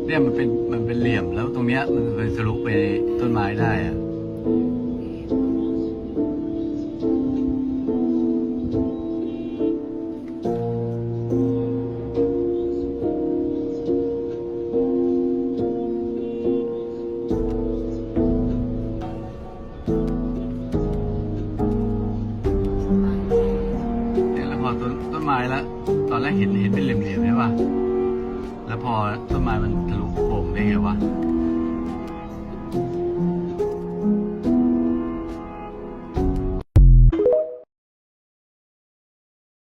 เนี่ยมันเป็นเหลี่ยมแล้วตรงเนี้ยมันเป็นทะลุไปต้นไม้ได้อะเนี่ยแล้วพอต้นไม้แล้วตอนแรกเห็นเป็นเหลี่ยมๆใช่ป่ะแล้วพอต้นไม้มันทะลุโป่งได้ไงวะ